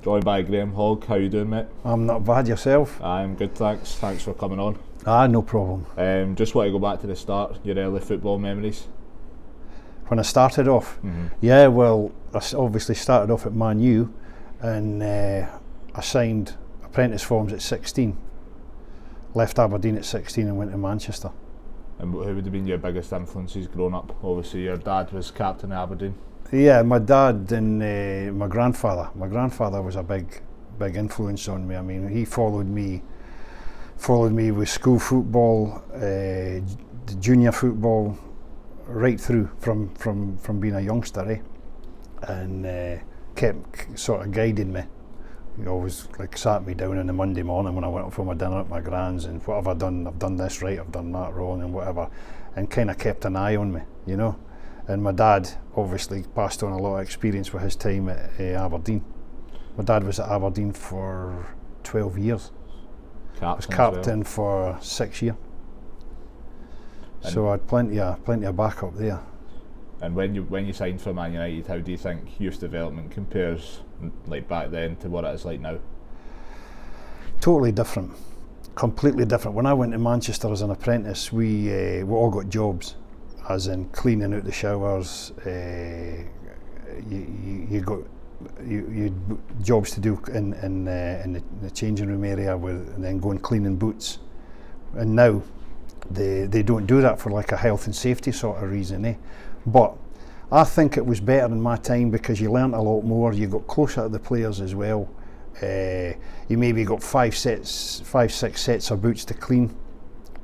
Joined by Graeme Hogg. How you doing, mate? I'm not bad, yourself? I'm good, thanks. Thanks for coming on. No problem. Just want to go back to the start, your early football memories. When I started off, yeah, well, I obviously started off at Man Utd, and I signed apprentice forms at 16. Left Aberdeen at 16 and went to Manchester. And who would have been your biggest influences growing up? Obviously, your dad was captain of Aberdeen. Yeah, my dad and my grandfather. My grandfather was a big influence on me. I mean, he followed me with school football, the junior football, right through from being a youngster, and kept sort of guiding me. He always sat me down on a Monday morning when I went up for my dinner at my gran's, and what have I done? I've done this right, I've done that wrong, and whatever, and kind of kept an eye on me, you know. And my dad obviously passed on a lot of experience with his time at Aberdeen. My dad was at Aberdeen for 12 years. Captain was captain for 6 years. So I had plenty of backup there. And when you signed for Man United, how do you think youth development compares back then to what it is like now? Totally different, completely different. When I went to Manchester as an apprentice, we all got jobs, as in cleaning out the showers. You had jobs to do in the changing room area, and then go and clean in boots. And now they don't do that for a health and safety sort of reason, But I think it was better in my time because you learnt a lot more. You got closer to the players as well. You maybe got 5-6 sets of boots to clean,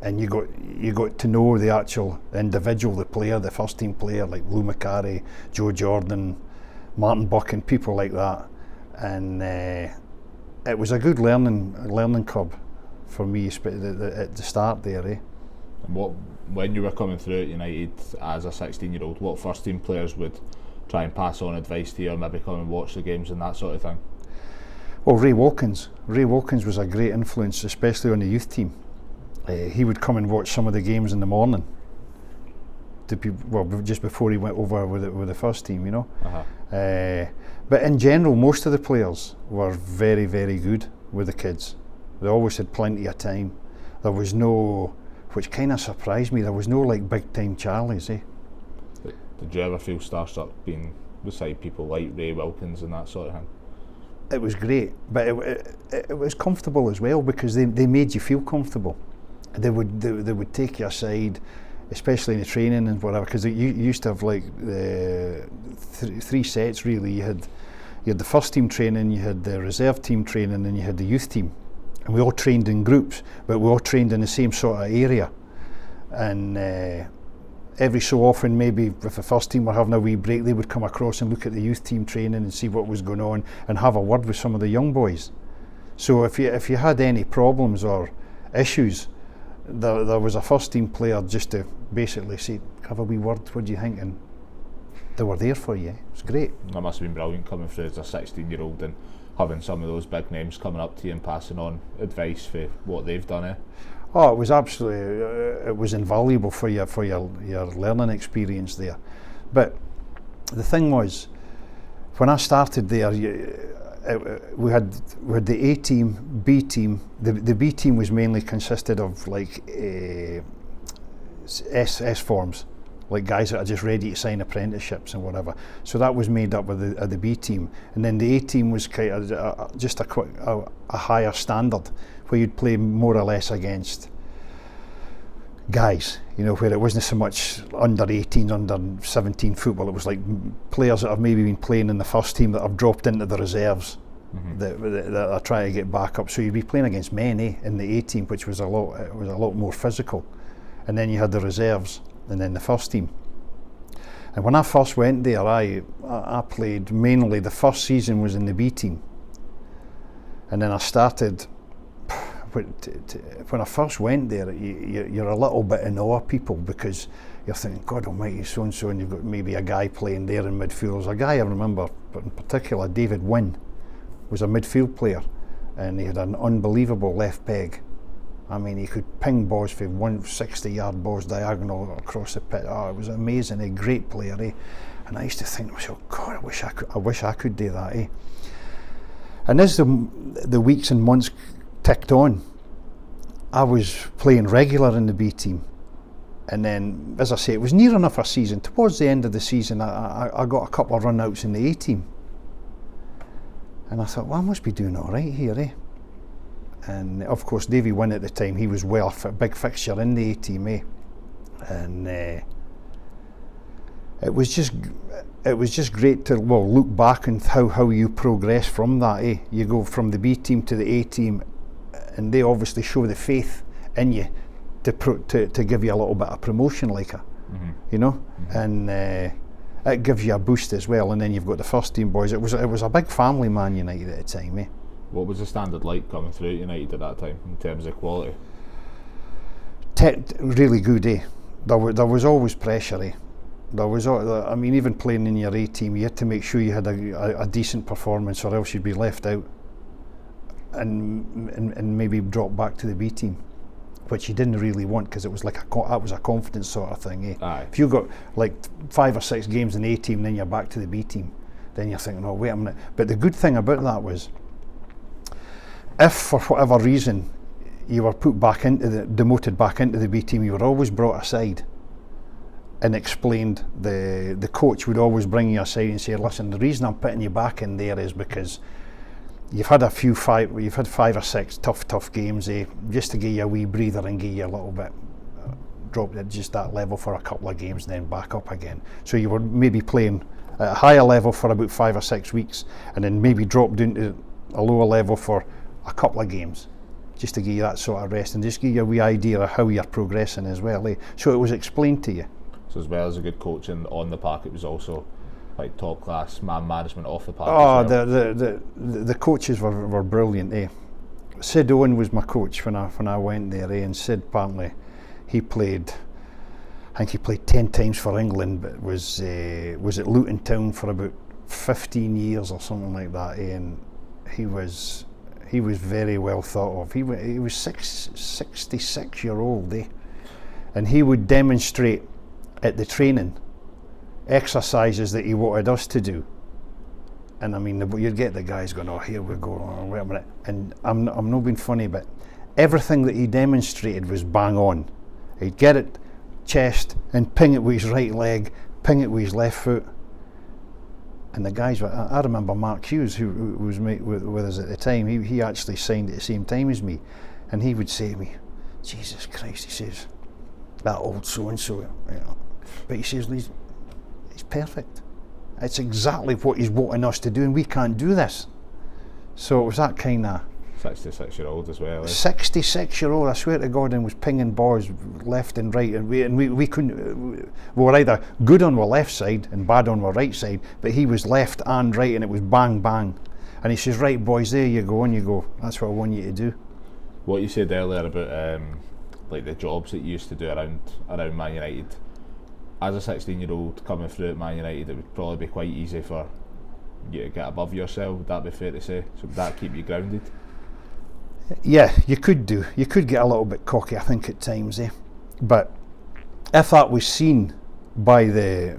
and you got to know the actual individual, the player, the first team player like Lou Macari, Joe Jordan, Martin Buck, and people like that. And it was a good learning curve for me at the start there. And when you were coming through at United as a 16-year-old, what first team players would try and pass on advice to you, or maybe come and watch the games and that sort of thing? Well, Ray Wilkins was a great influence, especially on the youth team. He would come and watch some of the games in the morning, just before he went over with the first team, you know. But in general, most of the players were very, very good with the kids. They always had plenty of time. There was no, which kind of surprised me, there was no big time Charlies, Did you ever feel starstruck being beside people like Ray Wilkins and that sort of thing? It was great, but it was comfortable as well, because they made you feel comfortable. They would take you aside, especially in the training and whatever, because you used to have three sets really. You had the first team training, you had the reserve team training, and you had the youth team. And we all trained in groups, but we all trained in the same sort of area. And every so often, maybe if the first team were having a wee break, they would come across and look at the youth team training and see what was going on and have a word with some of the young boys. So if you had any problems or issues, there was a first team player just to basically say, have a wee word, what do you think? And they were there for you. It was great. That must have been brilliant coming through as a 16-year-old and having some of those big names coming up to you and passing on advice for what they've done. Oh, it was absolutely, it was invaluable for your learning experience there. But the thing was, when I started there, we had the A team, B team. The B team was mainly consisted of S forms, like guys that are just ready to sign apprenticeships and whatever. So that was made up of the B team, and then the A team was kind of just a higher standard, where you'd play more or less against guys, where it wasn't so much under 18, under 17 football. It was like players that have maybe been playing in the first team that have dropped into the reserves, that are trying to get back up. So you'd be playing against men in the A team, which was a lot more physical. And then you had the reserves, and then the first team. And when I first went there, I played mainly, the first season was in the B team, and then I started. When I first went there, you're a little bit in awe of people, because you're thinking, God almighty, so and so, and you've got maybe a guy playing there in midfield. There's a guy I remember, but in particular, David Wynn, was a midfield player, and he had an unbelievable left peg. I mean, he could ping balls for 160-yard balls diagonal across the pitch. Oh, it was amazing, a great player, And I used to think to myself, God, I wish I could do that, And as the weeks and months ticked on, I was playing regular in the B team. And then, as I say, it was near enough a season. Towards the end of the season, I got a couple of run-outs in the A team. And I thought, well, I must be doing all right here, eh? And of course, Davy Wynn at the time, he was a big fixture in the A team, eh? And it was just great to look back and how you progress from that, eh? You go from the B team to the A team, and they obviously show the faith in you to give you a little bit of promotion, you know, and it gives you a boost as well. And then you've got the first team boys. It was a big family, Man United at the time, eh? What was the standard like coming through at United at that time in terms of quality? Really good, eh? There was always pressure, eh? I mean, even playing in your A team, you had to make sure you had a decent performance, or else you'd be left out and maybe drop back to the B team, which you didn't really want, because it was like that was a confidence sort of thing, eh? Aye. If you got like 5 or 6 games in the A team, then you're back to the B team, then you're thinking, oh wait a minute. But the good thing about that was, if for whatever reason you were demoted back into the B team, you were always brought aside and explained. The coach would always bring you aside and say, listen, the reason I'm putting you back in there is because you've had 5 or 6 tough games, eh? Just to give you a wee breather and give you a little bit, drop at just that level for a couple of games, and then back up again. So you were maybe playing at a higher level for about 5 or 6 weeks, and then maybe dropped into a lower level for a couple of games, just to give you that sort of rest and just give you a wee idea of how you're progressing as well, eh? So it was explained to you. So as well as a good coaching on the park, it was also like top class man management off the park. Oh, as well. the coaches were brilliant, eh? Sid Owen was my coach when I went there, eh? And Sid, apparently, I think he played 10 times for England, but was at Luton Town for about 15 years or something like that, eh? And he was very well thought of. He was 66-year-old, eh? And he would demonstrate at the training exercises that he wanted us to do. And I mean, you'd get the guys going, oh, here we go, oh, wait a minute. And I'm not being funny, but everything that he demonstrated was bang on. He'd get it, chest, and ping it with his right leg, ping it with his left foot. And the guys, I remember Mark Hughes, who was with us at the time, he actually signed at the same time as me. And he would say to me, Jesus Christ, he says, that old so-and-so, you know. But he says, he's perfect. It's exactly what he's wanting us to do, and we can't do this. So it was that kind of 66-year-old as well. 66-year-old, I swear to God, and was pinging balls left and right, and we couldn't. We were either good on our left side and bad on our right side, but he was left and right, and it was bang bang. And he says, "Right, boys, there you go," and you go. That's what I want you to do. What you said earlier about like the jobs that you used to do around Man United. As a 16-year-old coming through at Man United, it would probably be quite easy for you to get above yourself. Would that be fair to say? So would that keep you grounded? Yeah, you could do. You could get a little bit cocky, I think, at times, eh? But if that was seen by the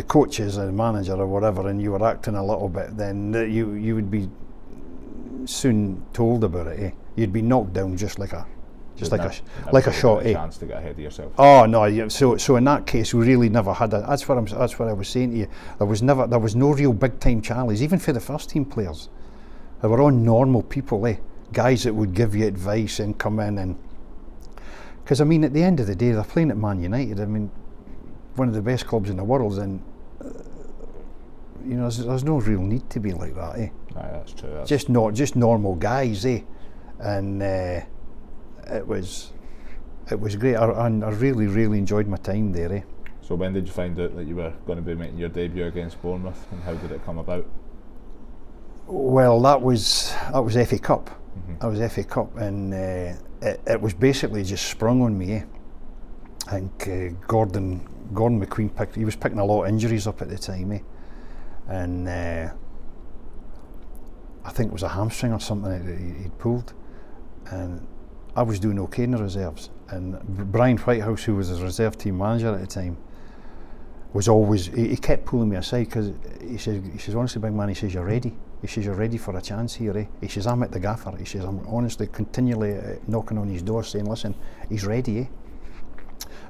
coaches or the manager or whatever, and you were acting a little bit, then you would be soon told about it, eh? You'd be knocked down just like a shot, eh? Chance to get ahead of yourself. Oh no! So in that case, we really never had a. That's what I was saying to you. There was no real big time challenges, even for the first team players. They were all normal people, eh? Guys that would give you advice and come in, and because I mean, at the end of the day, they're playing at Man United. I mean, one of the best clubs in the world, and you know, there's no real need to be like that, eh? Aye, that's true. Just normal guys, eh? And it was great. I really enjoyed my time there, eh? So when did you find out that you were going to be making your debut against Bournemouth, and how did it come about? Well, that was FA Cup. That was FA Cup, and it was basically just sprung on me, eh? I think Gordon McQueen he was picking a lot of injuries up at the time, eh? And I think it was a hamstring or something that he'd pulled, and I was doing okay in the reserves. And Brian Whitehouse, who was his reserve team manager at the time, was always, he kept pulling me aside, because he says, honestly, big man, he says, you're ready. He says, you're ready for a chance here, eh? He says, I'm at the gaffer. He says, I'm honestly continually knocking on his door saying, listen, he's ready, eh?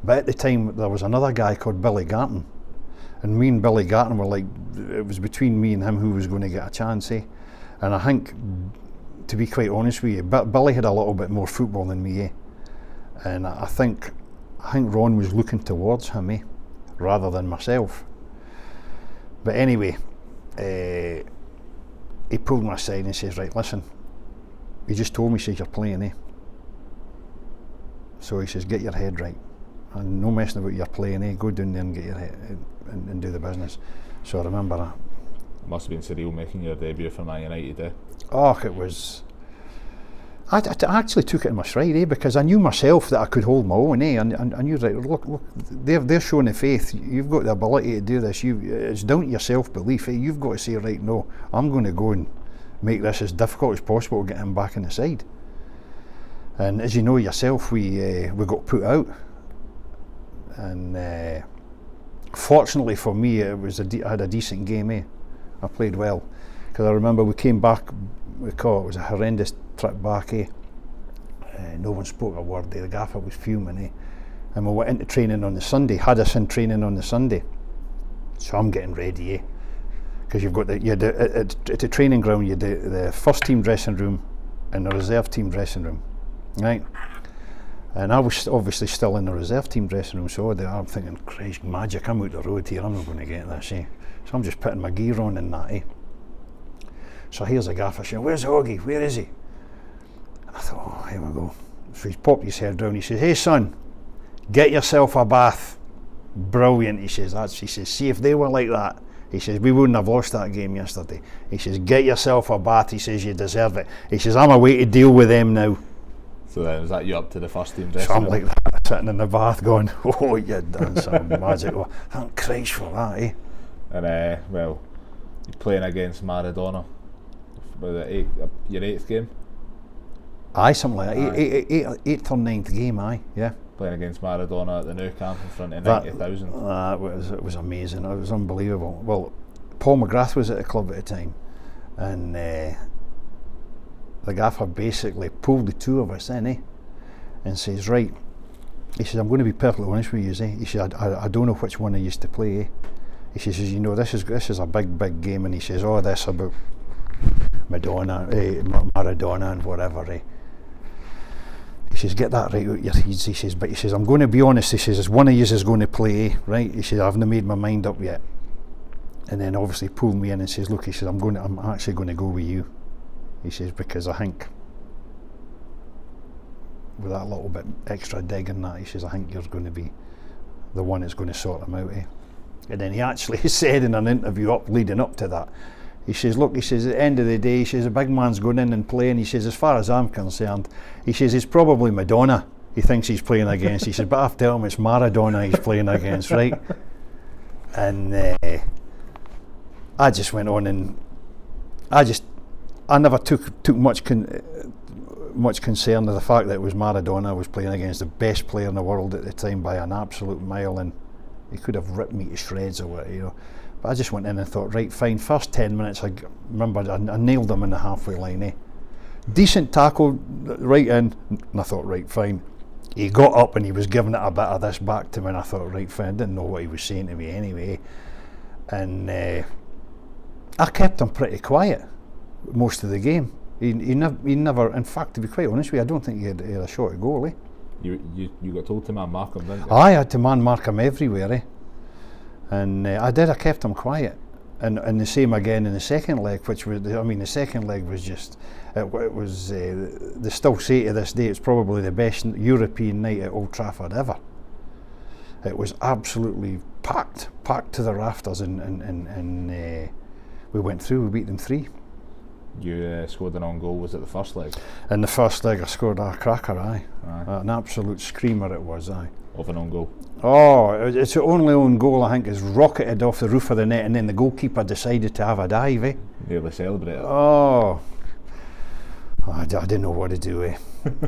But at the time, there was another guy called Billy Garton. And me and Billy Garton were like, it was between me and him who was going to get a chance, eh? And I think, to be quite honest with you, Billy had a little bit more football than me, eh? And I think Ron was looking towards him, eh? Rather than myself. But anyway, he pulled me aside and says, right, listen, he just told me, he says, you're playing, eh? So he says, get your head right. And no messing about your playing, eh? Go down there and get your head and do the business. So I remember that. Must have been surreal making your debut for Man United, eh? Oh, it was. I actually took it in my stride, eh? Because I knew myself that I could hold my own, eh? And I knew, right, look, they're showing the faith. You've got the ability to do this. It's down to your self-belief, eh? You've got to say, right, no, I'm going to go and make this as difficult as possible to get him back in the side. And as you know yourself, we got put out. And fortunately for me, I had a decent game, eh? I played well. Because I remember we came back, it was a horrendous trip back, eh? No one spoke a word there, the gaffer was fuming, eh? And we went into training on the Sunday, had us in training on the Sunday. So I'm getting ready, eh? Because you've got at the training ground, you had the first team dressing room and the reserve team dressing room, right? And I was obviously still in the reserve team dressing room, so I'm thinking, Christ, magic, I'm out the road here, I'm not going to get this, eh? So I'm just putting my gear on and that, eh? So here's a gaffer saying, where's Hoggy, where is he? And I thought, oh, here we go. So he's popped his head down, he says, hey son, get yourself a bath. Brilliant, he says, see if they were like that, he says, we wouldn't have lost that game yesterday. He says, get yourself a bath, he says, you deserve it. He says, I'm away to deal with them now. So then, was that you up to the first team dressing So I'm room? like that, sitting in the bath going, oh, you're done some magic. Oh, thank Christ for that, eh? And well, you're playing against Maradona. Was it your 8th game? Aye, something like that. Eighth or 9th game, aye, yeah. Playing against Maradona at the Nou Camp in front of 90,000. It was amazing, it was unbelievable. Well, Paul McGrath was at the club at the time, and the gaffer basically pulled the two of us in, eh? And says, right, he says, I'm going to be perfectly honest with you, eh? He says, I don't know which one I used to play, eh? He says, you know, this is a big game, and he says, oh, this about Maradona and whatever, eh? He says, get that right out your heads, he says, but he says, I'm going to be honest, he says, one of you is going to play, right? He says, I haven't made my mind up yet. And then obviously pulled me in and says, look, he says, I'm actually going to go with you. He says, because I think with that little bit extra dig in that, he says, I think you're going to be the one that's going to sort them out, eh? And then he actually said in an interview leading up to that, he says, look, he says, at the end of the day, he says, a big man's going in and playing, he says, as far as I'm concerned, he says, it's probably Madonna he thinks he's playing against. He says, but I have to tell him it's Maradona he's playing against, right? And I just went on and I never took much concern to the fact that it was Maradona I was playing against, the best player in the world at the time by an absolute mile, and he could have ripped me to shreds or what, you know. But I just went in and thought, right, fine, first 10 minutes, I remember I nailed him in the halfway line, eh? Decent tackle right in, and I thought, right, fine. He got up and he was giving it a bit of this back to me, and I thought, right, fine, I didn't know what he was saying to me anyway. And I kept him pretty quiet most of the game. He never, in fact, to be quite honest with you, I don't think he had a shot at goal, eh? You got told to man mark him, didn't you? I had to man mark him everywhere, eh? And I kept him quiet. And the same again in the second leg, which was, the second leg was just, it was, they still say to this day, it's probably the best European night at Old Trafford ever. It was absolutely packed to the rafters, and we went through, we beat them 3. You scored an own goal, was it the first leg? In the first leg I scored a cracker, aye. An absolute screamer it was, aye. Of an own goal? Oh, it's the only own goal I think is rocketed off the roof of the net, and then the goalkeeper decided to have a dive, eh? Nearly celebrated. Oh, I didn't know what to do, eh?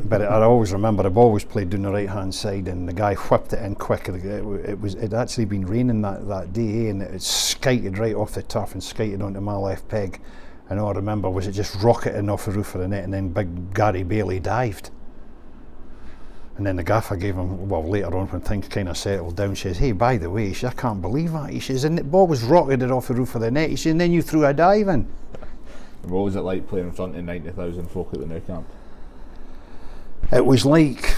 But I always remember the ball was played down the right hand side, and the guy whipped it in quick. It actually been raining that day, eh? And it skited right off the turf and skited onto my left peg, And all I remember was it just rocketing off the roof of the net, and then big Gary Bailey dived. And then the gaffer gave him, well, later on when things kind of settled down, says, hey, by the way, he says, I can't believe that. He says, and the ball was rocketed off the roof of the net. He says, and then you threw a dive in. And what was it like playing in front of 90,000 folk at the Nou Camp? It was like,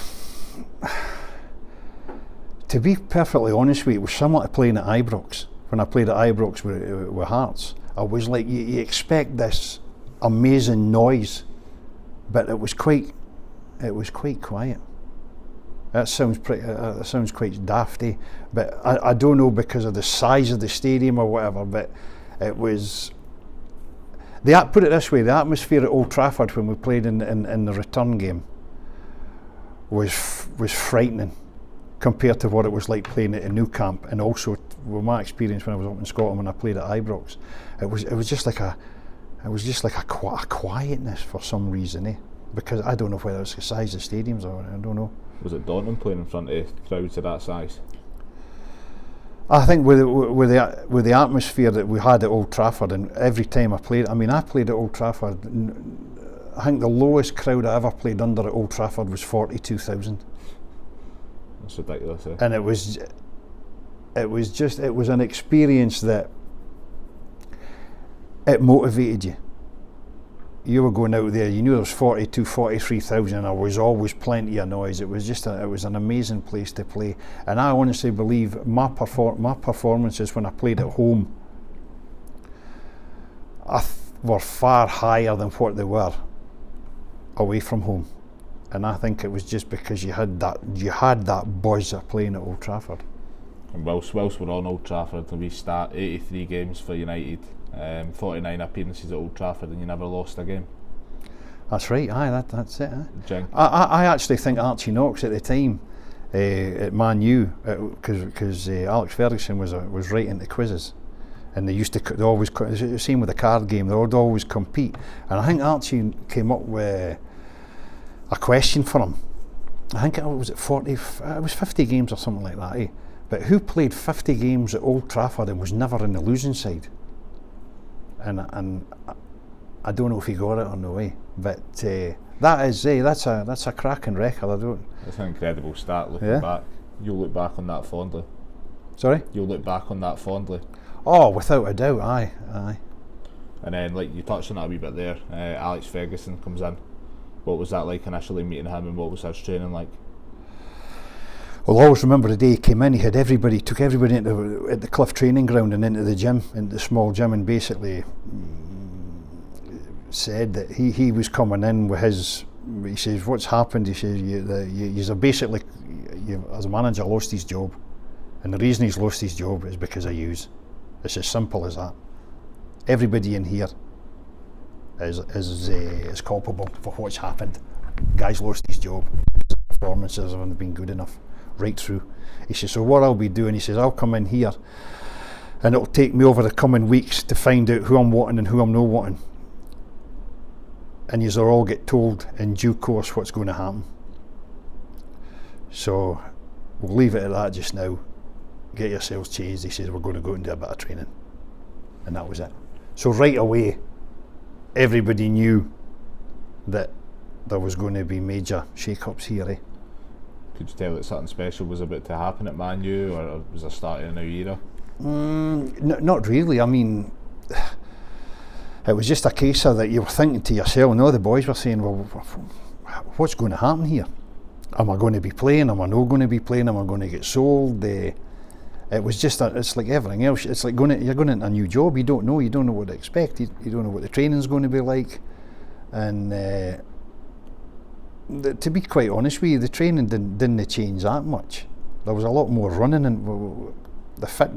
to be perfectly honest with you, it was similar to playing at Ibrox. When I played at Ibrox with Hearts, I was like, you expect this amazing noise, but it was quite quiet. That sounds quite dafty, but I don't know because of the size of the stadium or whatever, but it was, put it this way, the atmosphere at Old Trafford when we played in the return game was frightening compared to what it was like playing at a Nou Camp, and also with my experience when I was up in Scotland when I played at Ibrox. It was just like a quietness for some reason, because I don't know whether it's the size of stadiums or I don't know. Was it daunting playing in front of crowds of that size? I think with the atmosphere that we had at Old Trafford, and every time I played at Old Trafford, I think the lowest crowd I ever played under at Old Trafford was 42,000. That's ridiculous, eh? And it was an experience that it motivated you. You were going out there, you knew there was 42, 43,000, and there was always plenty of noise. It was just it was an amazing place to play. And I honestly believe my performances when I played at home were far higher than what they were away from home. And I think it was just because you had that buzz of playing at Old Trafford. And whilst we're on Old Trafford, we start 83 games for United, 49 appearances at Old Trafford, and you never lost a game. That's right, that's it. Jink. I actually think Archie Knox at the time at Man U, because Alex Ferguson was writing the quizzes, and they always, same with the card game, they would always compete. And I think Archie came up with a question for him. I think it was 50 games or something like that, But who played 50 games at Old Trafford and was never in the losing side? And I don't know if he got it or no, But that's a cracking record. That's an incredible start looking back. You'll look back on that fondly. Sorry? You'll look back on that fondly. Oh, without a doubt, aye. And then, like you touched on it a wee bit there, Alex Ferguson comes in. What was that like initially meeting him, and what was his training like? Well, I always remember the day he came in. He had took everybody at the Cliff training ground and into the gym, into the small gym, and basically said that he was coming in with his. He says, "What's happened?" He says, "You basically, as a manager, lost his job, and the reason he's lost his job is because of yous. It's as simple as that. Everybody in here is culpable for what's happened. Guy's lost his job. His performances haven't been good enough." Right through. He says, so what I'll be doing, he says, I'll come in here and it'll take me over the coming weeks to find out who I'm wanting and who I'm not wanting. And you'll all get told in due course what's going to happen. So we'll leave it at that just now. Get yourselves changed. He says, we're going to go and do a bit of training. And that was it. So right away, everybody knew that there was going to be major shake-ups here, Could you tell that something special was about to happen at Man U, or was there starting a new era? Not really. I mean, it was just a case of that you were thinking to yourself, the boys were saying, well, what's going to happen here? Am I going to be playing? Am I not going to be playing? Am I going to get sold? It was just, it's like everything else. It's like you're going into a new job. You don't know what to expect. You don't know what the training's going to be like. And to be quite honest with you, the training didn't change that much. There was a lot more running, and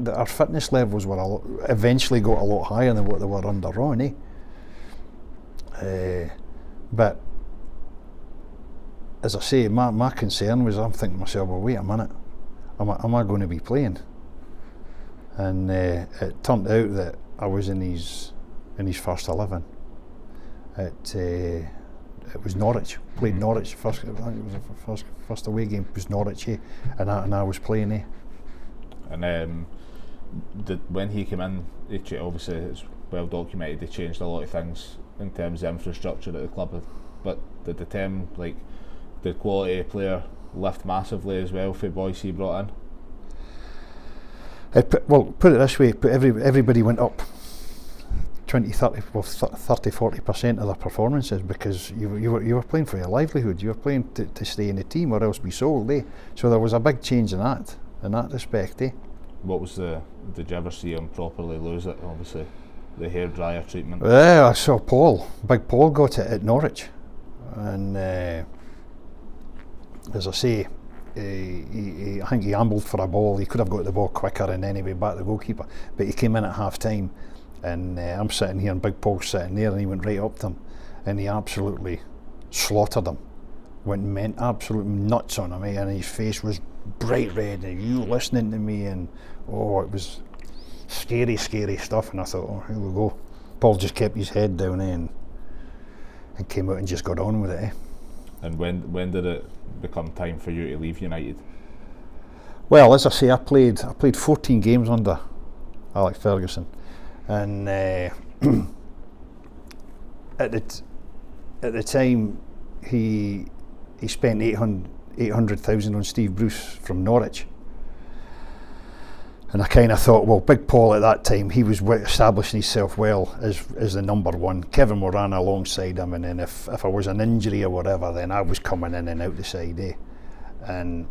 our fitness levels were eventually got a lot higher than what they were under Ron. But as I say, my concern was, I'm thinking to myself, well, wait a minute, am I going to be playing? And it turned out that I was in his first 11. It was Norwich. Played Norwich first. I think it was the first away game. It was Norwich, and I was playing. And when he came in, obviously it's well documented, they changed a lot of things in terms of infrastructure at the club. But did the term, like, the quality of player lift massively as well for boys he brought in? Put it this way, everybody went up 20, 30, 40% of their performances, because you were playing for your livelihood. You were playing to stay in the team or else be sold. So there was a big change in that respect. What was did you ever see him properly lose it? Obviously, the hairdryer treatment. I saw Big Paul got it at Norwich, and as I say, I think he ambled for a ball. He could have got the ball quicker and then he went back to the goalkeeper, but he came in at half time, and I'm sitting here and Big Paul's sitting there, and he went right up to him and he absolutely slaughtered him, went absolutely nuts on him, and his face was bright red, and you listening to me, and it was scary stuff. And I thought, oh, here we go. Paul just kept his head down and came out and just got on with it. And when did it become time for you to leave United? Well, as I say, I played 14 games under Alex Ferguson, and at the time he spent 800,000 on Steve Bruce from Norwich, and I kind of thought, well, Big Paul at that time, he was establishing himself well as the number one. Kevin Moran alongside him, and then if I was an injury or whatever, then I was coming in and out the side. And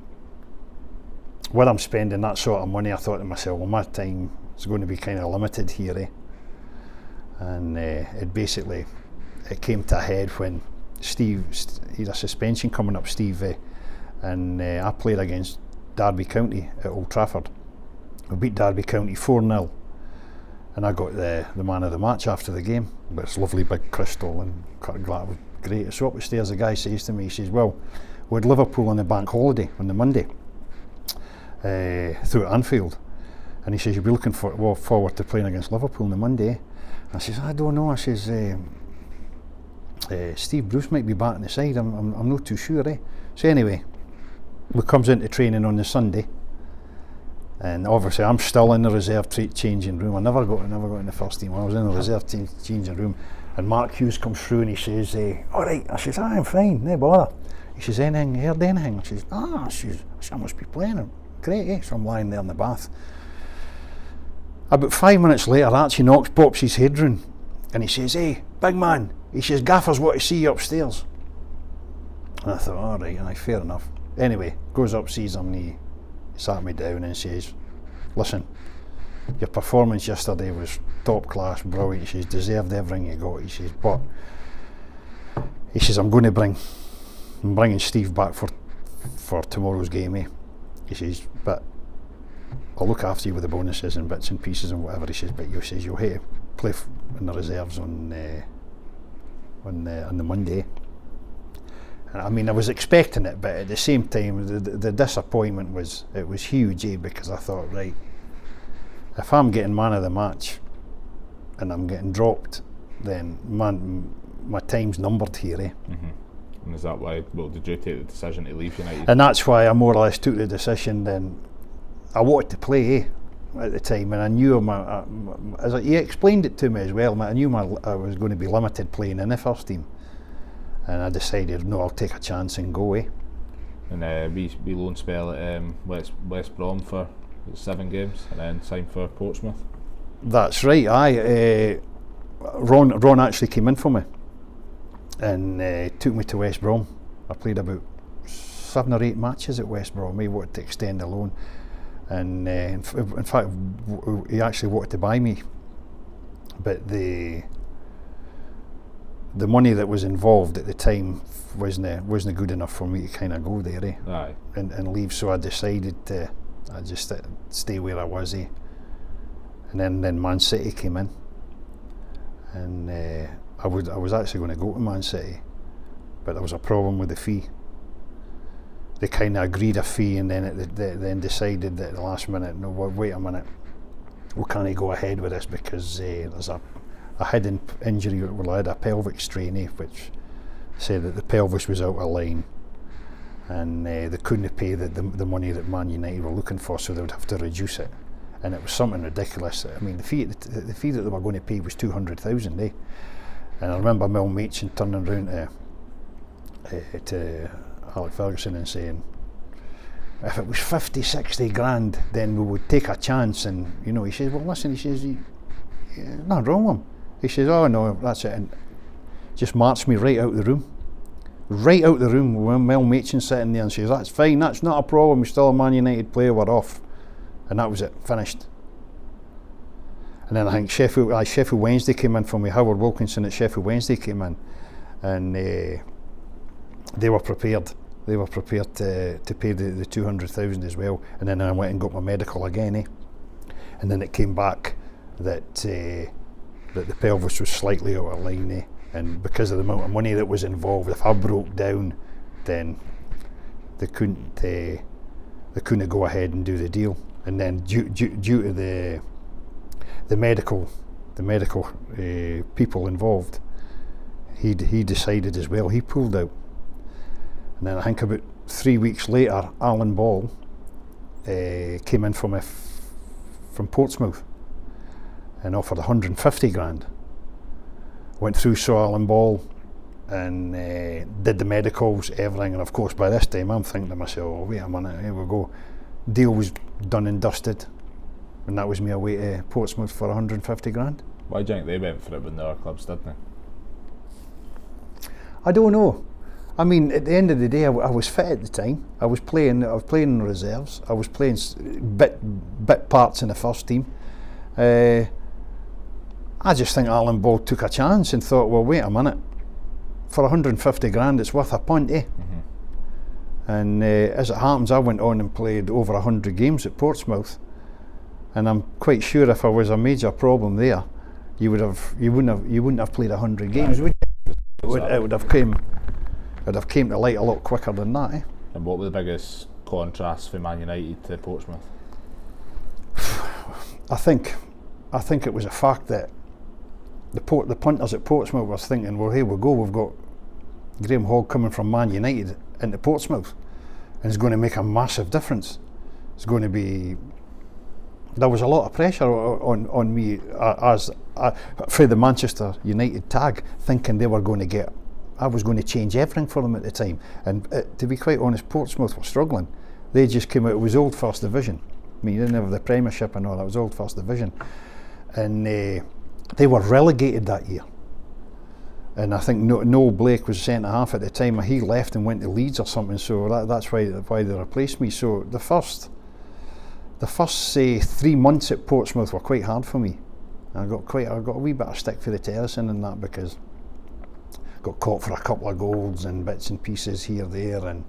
when I'm spending that sort of money, I thought to myself, well, my time is going to be kind of limited here. And it came to a head when Steve, he had a suspension coming up, Steve, and I played against Derby County at Old Trafford. We beat Derby County 4-0, and I got the man of the match after the game. But it's lovely big crystal and that was great. So up the stairs, the guy says to me, he says, well, we had Liverpool on the bank holiday on the Monday through at Anfield, and he says, you'll be looking forward to playing against Liverpool on the Monday. I says, I don't know. I says, Steve Bruce might be back on the side. I'm not too sure. So anyway, we comes into training on the Sunday, and obviously I'm still in the reserve changing room. I never got in the first team. I was in the reserve changing room, and Mark Hughes comes through and he says, all right. I says, I'm fine, no bother. He says, anything, heard anything? I says, I must be playing. Great, So I'm lying there in the bath. About 5 minutes later, Archie Knox pops his head round and he says, hey, big man, he says, gaffers want to see you upstairs. And I thought, all right, fair enough. Anyway, goes up, sees him, and he sat me down and says, listen, your performance yesterday was top class, brilliant. He says, deserved everything you got. He says, but he says, I'm bringing Steve back for tomorrow's game. He says, but I'll look after you with the bonuses and bits and pieces and whatever. He says, but you'll hate to play in the reserves on the Monday. And I mean, I was expecting it, but at the same time, the disappointment was huge, because I thought, right, if I'm getting man of the match and I'm getting dropped, then my time's numbered here. Mm-hmm. And is that why? Well, did you take the decision to leave United? And that's why I more or less took the decision. Then I wanted to play at the time, and I knew he explained it to me as well. I knew I was going to be limited playing in the first team, and I decided, no, I'll take a chance and go. And we loan spell at West Brom for 7 games, and then signed for Portsmouth. That's right. Ron actually came in for me and took me to West Brom. I played about 7 or 8 matches at West Brom. He wanted to extend the loan, and in fact he actually wanted to buy me, but the money that was involved at the time wasn't good enough for me to kind of go there and leave. So I decided to just stay where I was. And then Man City came in, and I was actually going to go to Man City, but there was a problem with the fee. They kind of agreed a fee, and then then decided that at the last minute, no, wait a minute, we can't go ahead with this because there's a hidden injury. Well, I had a pelvic strain, which said that the pelvis was out of line, and they couldn't pay the money that Man United were looking for, so they would have to reduce it. and it was something ridiculous. I mean, the fee that they were going to pay was 200,000, eh? And I remember Mel Machin turning around to Alex Ferguson and saying, if it was 50, 60 grand, then we would take a chance. And you know, he says, well, listen, he says, nothing wrong with him. He says, oh no, that's it, and just marched me right out the room. Right out the room when Mel Machin sitting there and says, that's fine, that's not a problem, we're still a Man United player, we're off. And that was it, finished. And then I think Sheffield Wednesday came in for me. Howard Wilkinson at Sheffield Wednesday came in, and they were prepared. They were prepared to pay the 200,000 as well. And then I went and got my medical again, eh? And then it came back that the pelvis was slightly out of line, eh? And because of the amount of money that was involved, if I broke down, then they couldn't go ahead and do the deal. And then due to the medical people involved, he decided as well. He pulled out. And then I think about 3 weeks later, Alan Ball came in from Portsmouth and offered 150 grand. Went through Sir Alan Ball and did the medicals, everything. And of course, by this time, I'm thinking to myself, oh, wait a minute, here we go. Deal was done and dusted. And that was me away to Portsmouth for 150 grand. Why do you think they went for it when the other clubs didn't they? I don't know. I mean, at the end of the day, I was fit at the time. I was playing in reserves. I was playing bit parts in the first team. I just think Alan Ball took a chance and thought, well, wait a minute, for 150 grand, it's worth a punt, eh? Mm-hmm. And as it happens, I went on and played over 100 games at Portsmouth, and I'm quite sure if I was a major problem there, you wouldn't have played 100 games, would you? It would have came to light a lot quicker than that, eh? And what were the biggest contrasts for Man United to Portsmouth? I think it was a fact that the punters at Portsmouth were thinking, well, here we go, we've got Graeme Hogg coming from Man United into Portsmouth, and it's going to make a massive difference. It's going to be. There was a lot of pressure on me for the Manchester United tag, thinking they were going to get. I was going to change everything for them at the time, and to be quite honest, Portsmouth were struggling. They just came out. It was old First Division. I mean, you didn't have the Premiership and all. That was old First Division, and they were relegated that year. And I think Noel Blake was centre half at the time. He left and went to Leeds or something. So that's why they replaced me. So the first say 3 months at Portsmouth were quite hard for me. I got a wee bit of stick for the terracing and that, because I got caught for a couple of goals and bits and pieces here, there, and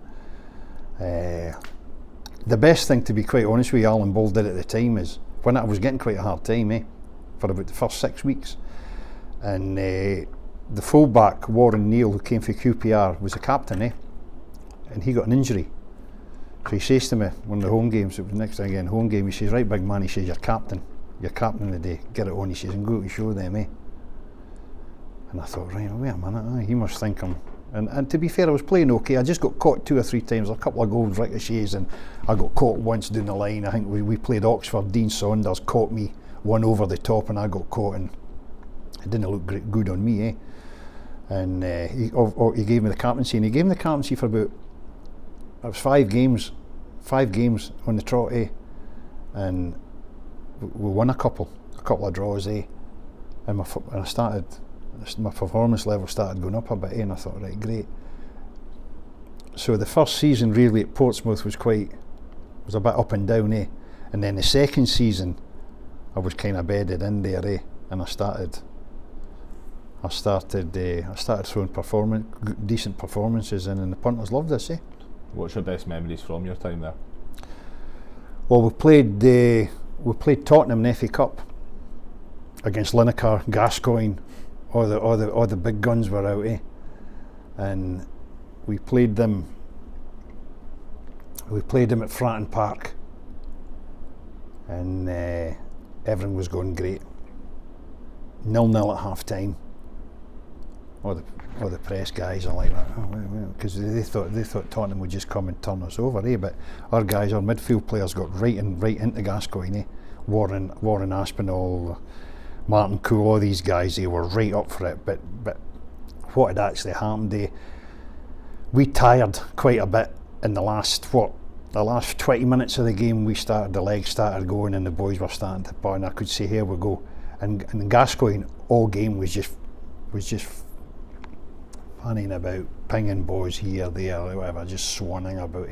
the best thing, to be quite honest with you, Alan Ball did at the time is, when I was getting quite a hard time, for about the first 6 weeks, and the fullback Warren Neal, who came for QPR, was the captain, and he got an injury. So he says to me, one of the home games, it was next time again, home game, he says, right big man, he says, you're captain of the day, get it on, he says, and go to show them, And I thought, right, wait a minute, he must think I'm. And to be fair, I was playing okay. I just got caught 2 or 3 times, a couple of goals ricochets, and I got caught once down the line. I think we played Oxford, Dean Saunders caught me one over the top, and I got caught, and it didn't look good on me, And he gave me the captaincy, and he gave me the captaincy for about, it was 5 games on the trot, and we won a couple of draws, and my performance level started going up a bit, and I thought, right, great. So the first season really at Portsmouth was a bit up and down, and then the second season I was kind of bedded in there, and I started throwing decent performances in, and the punters loved us, What's your best memories from your time there? Well, we played Tottenham in the FA Cup against Lineker, Gascoigne, all the big guns were out, and we played them at Fratton Park, and everything was going great. 0-0 at half time. All the press guys are like that, because they thought Tottenham would just come and turn us over, but our midfield players got right into Gascoigne, Warren Aspinall, Martin Cool, all these guys, they were right up for it. But what had actually happened, we tired quite a bit in the last 20 minutes of the game. The legs started going and the boys were starting to putt, and I could see, here we go. And Gascoigne all game was just fanning about, pinging balls here, there, whatever, just swanning about,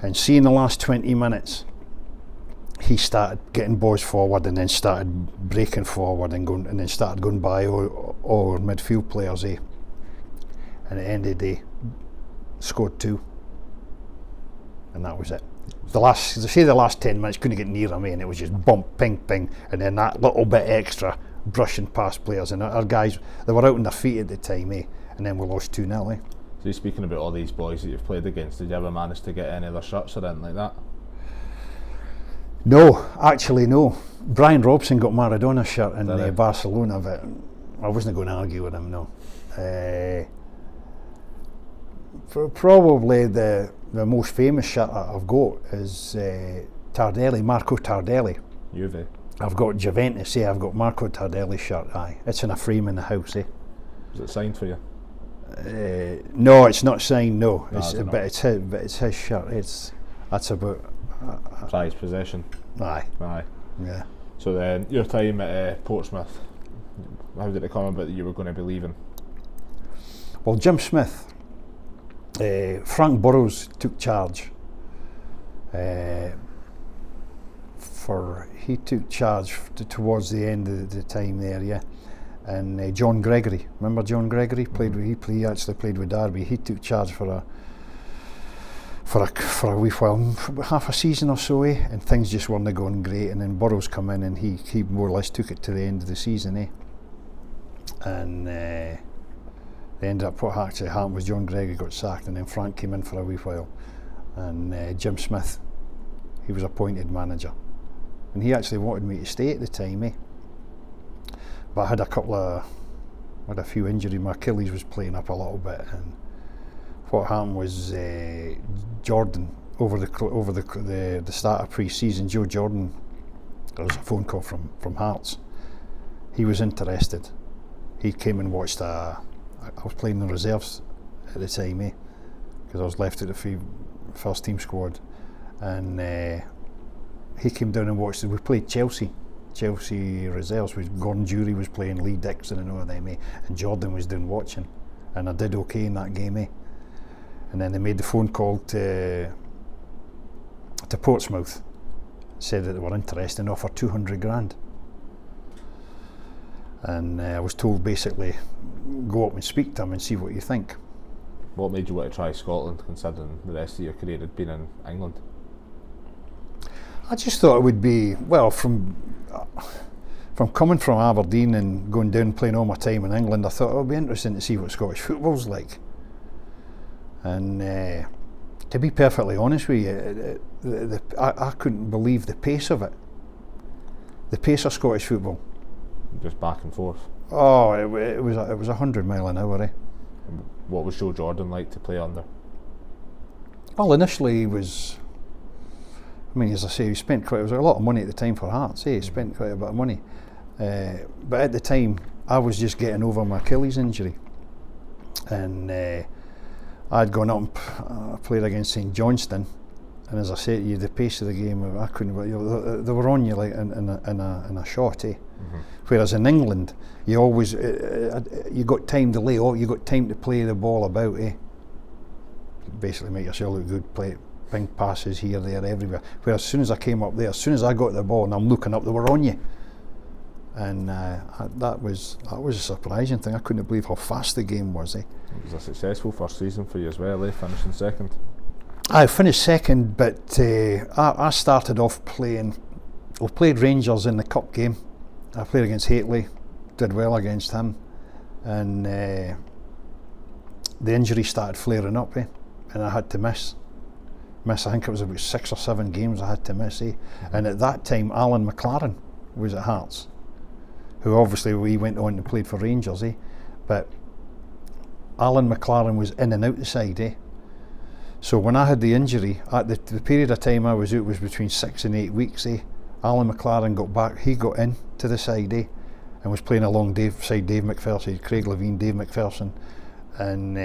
And seeing the last 20 minutes, he started getting balls forward and then started breaking forward and then started going by all midfield players, And at the end of the day, scored 2. And that was it. The last 10 minutes couldn't get near him, and it was just bump, ping, ping, and then that little bit extra brushing past players. And our guys, they were out on their feet at the time, And then we lost 2-0, So speaking about all these boys that you've played against, did you ever manage to get any of their shirts or anything like that? No, actually no. Brian Robson got Maradona's shirt in Barcelona, but I wasn't going to argue with him, no. Probably the most famous shirt I've got is Marco Tardelli. Juve. I've got Juventus, I've got Marco Tardelli's shirt, It's in a frame in the house, Is it signed for you? No, it's not signed, no. But it's his shirt. That's about... prized possession. Aye. Yeah. So then, your time at Portsmouth, how did it come about that you were going to be leaving? Well, Jim Smith, Frank Burrows took charge. He took charge towards the end of the time there, And John Gregory, remember John Gregory? He actually played with Derby. He took charge for a wee while, half a season or so, and things just weren't going great. And then Burrows come in, and he more or less took it to the end of the season, And they ended up, what actually happened was John Gregory got sacked, and then Frank came in for a wee while, and Jim Smith, he was appointed manager, and he actually wanted me to stay at the time, But I had a few injuries. My Achilles was playing up a little bit, and what happened was Jordan, over the start of pre-season, Joe Jordan, there was a phone call from Hearts. He was interested. He came and watched I was playing in the reserves at the time, because I was left at the first team squad, and he came down and watched it. We played Chelsea reserves, with Gordon Jury was playing, Lee Dixon and all of them, and Jordan was down watching, and I did okay in that game, And then they made the phone call to Portsmouth, said that they were interested and offered 200 grand. And I was told, basically, go up and speak to him and see what you think. What made you want to try Scotland, considering the rest of your career had been in England? I just thought it would be, well, from coming from Aberdeen and going down playing all my time in England, I thought it would be interesting to see what Scottish football's like. And to be perfectly honest with you, I couldn't believe the pace of it. The pace of Scottish football. Just back and forth. Oh, it was 100 mile an hour. What was Joe Jordan like to play under? Well, initially he was. I mean, as I say, it was a lot of money at the time for Hearts. He spent quite a bit of money, but at the time I was just getting over my Achilles injury, and I'd gone up and played against St Johnstone, and as I say to you, the pace of the game, I couldn't. They were on you like in a shot, Mm-hmm. Whereas in England, you always you got time to lay off, you got time to play the ball about, Basically, make yourself look good, play ping passes here, there, everywhere. Whereas as soon as I came up there, as soon as I got the ball and I'm looking up, they were on you. And that was a surprising thing. I couldn't believe how fast the game was. It was a successful first season for you as well, finishing second. I finished second, but I started off playing. We played Rangers in the cup game. I played against Hateley, did well against him, and the injury started flaring up, and I had to miss. I think it was about 6 or 7 games I had to miss, And at that time, Alan McLaren was at Hearts, who obviously we went on and played for Rangers, But Alan McLaren was in and out the side, So when I had the injury, at the period of time I was out was between 6 and 8 weeks, Alan McLaren got back, he got into the side, and was playing alongside Dave McPherson, Craig Levein, Dave McPherson, and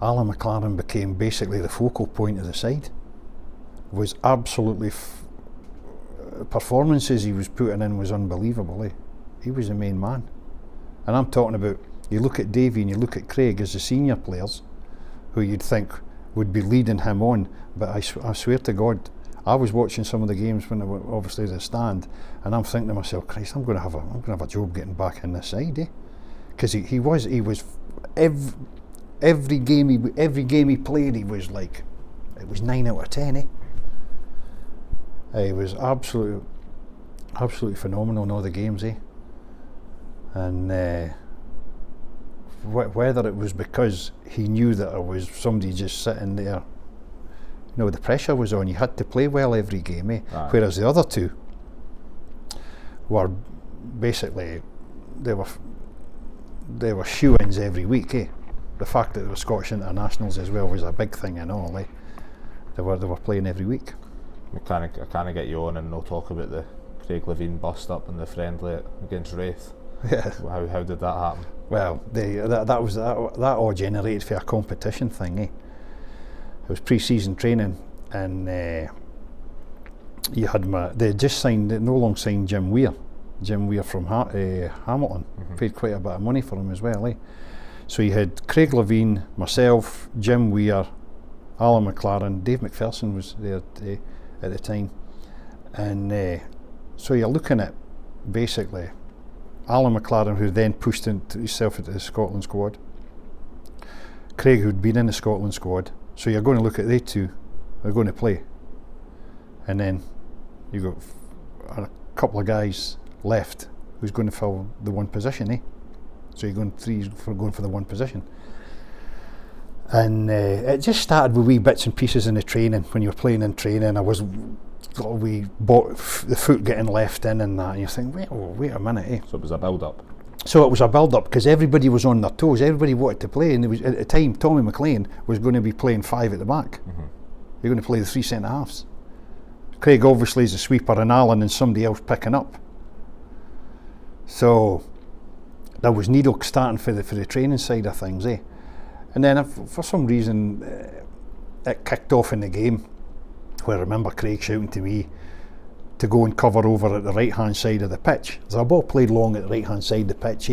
Alan McLaren became basically the focal point of the side. Was absolutely performances he was putting in was unbelievable. He was the main man, and I'm talking about, you look at Davey and you look at Craig as the senior players who you'd think would be leading him on, but I swear to God, I was watching some of the games when they were obviously the stand, and I'm thinking to myself, Christ, I'm going to have a job getting back in this side, because he was every game he played, he was like, it was 9 out of 10. He was absolutely phenomenal in all the games, and whether it was because he knew that there was somebody just sitting there, the pressure was on. You had to play well every game, Right. Whereas the other two were basically, they were shoe-ins every week, The fact that they were Scottish internationals as well was a big thing and all, They were playing every week. I can't get you on and no talk about the Craig Levein bust up in the friendly against Wraith. Yeah. How did that happen? Well, that all generated for a competition thing, It was pre-season training, and you had they no long signed Jim Weir from Hamilton. Paid quite a bit of money for him as well, So you had Craig Levein, myself, Jim Weir, Alan McLaren, Dave McPherson was there at the time, and so you're looking at basically Alan McLaren, who then pushed himself into the Scotland squad, Craig, who'd been in the Scotland squad. So you're going to look at they two, they're going to play, and then you've got a couple of guys left who's going to fill the one position, So you're going for the one position, and it just started with wee bits and pieces in the training. When you were playing in training, we bought the foot getting left in and that, and you think, wait a minute, So it was a build-up. So it was a build-up because everybody was on their toes. Everybody wanted to play, and there was, at the time, Tommy McLean was going to be playing 5 at the back. You're going to play the 3 centre halves. Craig obviously is a sweeper, and Alan and somebody else picking up. So there was needle starting for the training side of things, And then for some reason it kicked off in the game, where I remember Craig shouting to me to go and cover over at the right hand side of the pitch. There's a ball played long at the right hand side of the pitch,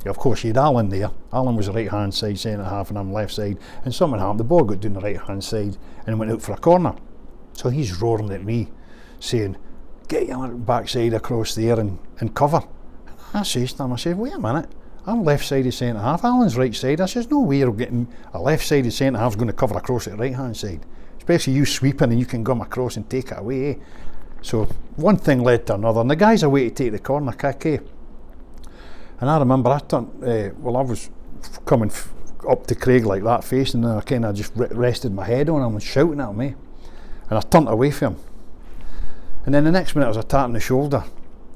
Of course you had Alan there. Alan was the right hand side centre half and I'm left side, and something happened, the ball got down the right hand side and went out for a corner. So he's roaring at me saying, get your backside across there and cover. I says to him, wait a minute, I'm left sided centre half, Alan's right side. I says, no way you're getting a left sided centre half's going to cover across at the right hand side, especially you sweeping and you can come across and take it away, So one thing led to another, and the guys away to take the corner kick, And I remember I was coming up to Craig like that, facing him, and I kind of just rested my head on him and shouting at him, And I turned away from him. And then the next minute I was a tap on the shoulder,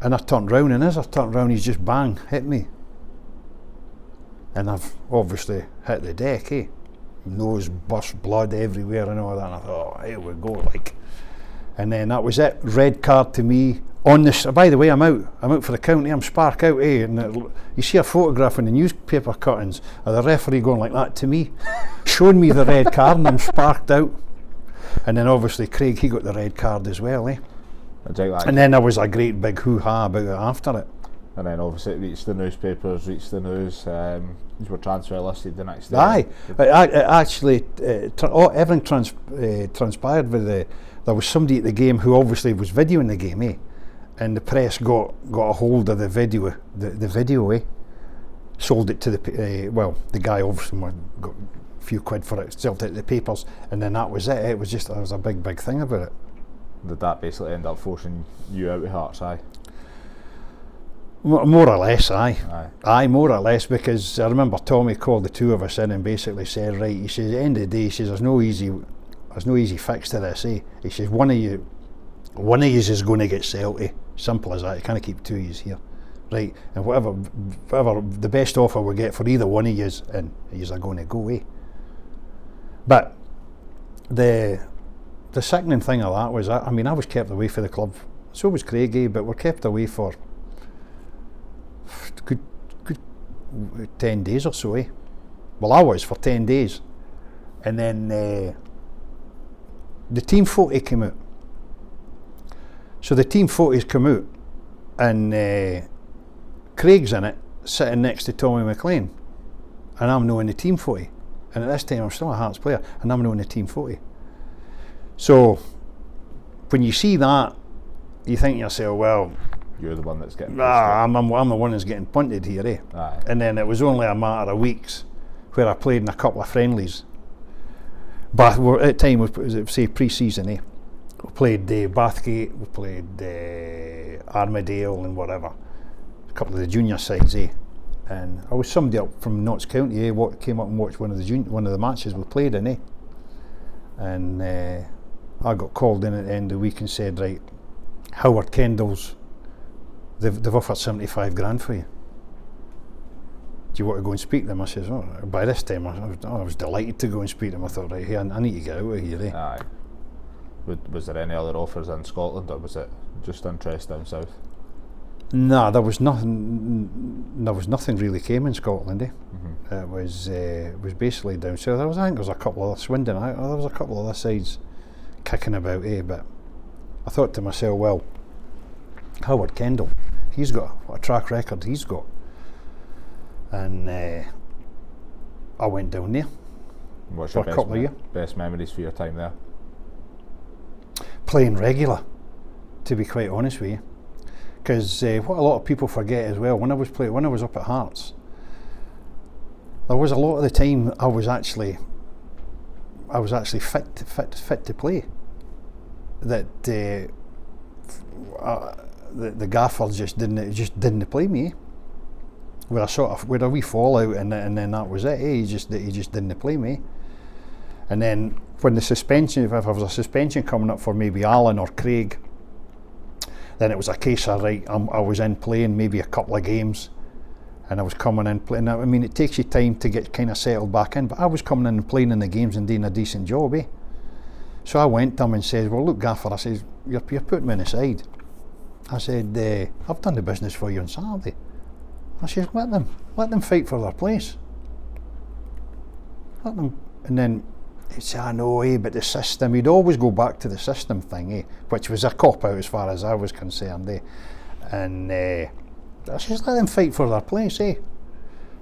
and I turned round, and as I turned round, he's just bang, hit me. And I've obviously hit the deck, Nose burst, blood everywhere and all that, and I thought, oh, here we go, And then that was it, red card to me. On this, by the way, I'm out for the county, I'm spark out, And you see a photograph in the newspaper cuttings of the referee going like that to me, showing me the red card, and I'm sparked out. And then obviously Craig, he got the red card as well, And then there was a great big hoo-ha about it after it. And then obviously it reached the newspapers, news, these were transfer listed the next day. Aye, everything transpired with there was somebody at the game who obviously was videoing the game, And the press got a hold of the video, sold it to the guy obviously got a few quid for it, sold it to the papers, and then that was it. It was just, there was a big thing about it. Did that basically end up forcing you out of Hearts, More or less, aye, more or less, because I remember Tommy called the two of us in and basically said, right, he says, at the end of the day, he says, there's no easy fix to this, He says, one of you is going to get sold, simple as that. You can't keep two of you here, right? And whatever the best offer we get for either one of you, and yous are going to go, But the sickening thing of that was, I mean, I was kept away for the club. So was Craigie, but we're kept away for good 10 days or so, eh? Well, I was for 10 days. And then the team photo came out. So the team photos come out, and Craig's in it, sitting next to Tommy McLean. And I'm not in the team photo. And at this time, I'm still a Hearts player, and I'm not in the team photo. So when you see that, you think to yourself, well, you're the one that's getting I'm the one that's getting punted here, eh? Aye. And then it was only a matter of weeks where I played in a couple of friendlies. But at the time, it was say pre-season, eh? We played Bathgate, we played Armadale and whatever. A couple of the junior sides, eh? And I was somebody up from Notts County, eh? What came up and watched one of the matches we played in, eh? And I got called in at the end of the week and said, right, Howard Kendall's, they've offered 75 grand for you. Do you want to go and speak to them? I says, oh, by this time I was delighted to go and speak to them. I thought, right, hey, I need to get out of here, eh? Aye. Was there any other offers in Scotland, or was it just interest down south? No, there was nothing really came in Scotland, eh? Mm-hmm. It was basically down south. I think there was a couple of Swindon, there was a couple of other sides kicking about, eh? But I thought to myself, well, Howard Kendall, he's got what a track record he's got. And I went down there What's for your a couple of years. best memories for your time there? Playing regular, to be quite honest with you. Because what a lot of people forget as well, when I was up at Hearts, there was a lot of the time I was actually fit to play. That the gaffer just didn't play me. Where I sort of, where a wee fallout, and then that was it. He just didn't play me. And then when the suspension, if there was a suspension coming up for maybe Alan or Craig, then it was a case of, right, I was in playing maybe a couple of games, and I was coming in playing. I mean, it takes you time to get kind of settled back in, but I was coming in and playing in the games and doing a decent job, eh? So I went to him and said, well, look, Gaffer, I said, you're putting me on the side. I said, I've done the business for you on Saturday. I said, let them fight for their place. Let them. And then he'd say, I know, eh, but the system, he'd always go back to the system thing, eh, which was a cop-out as far as I was concerned, eh. And I said, let them fight for their place, eh.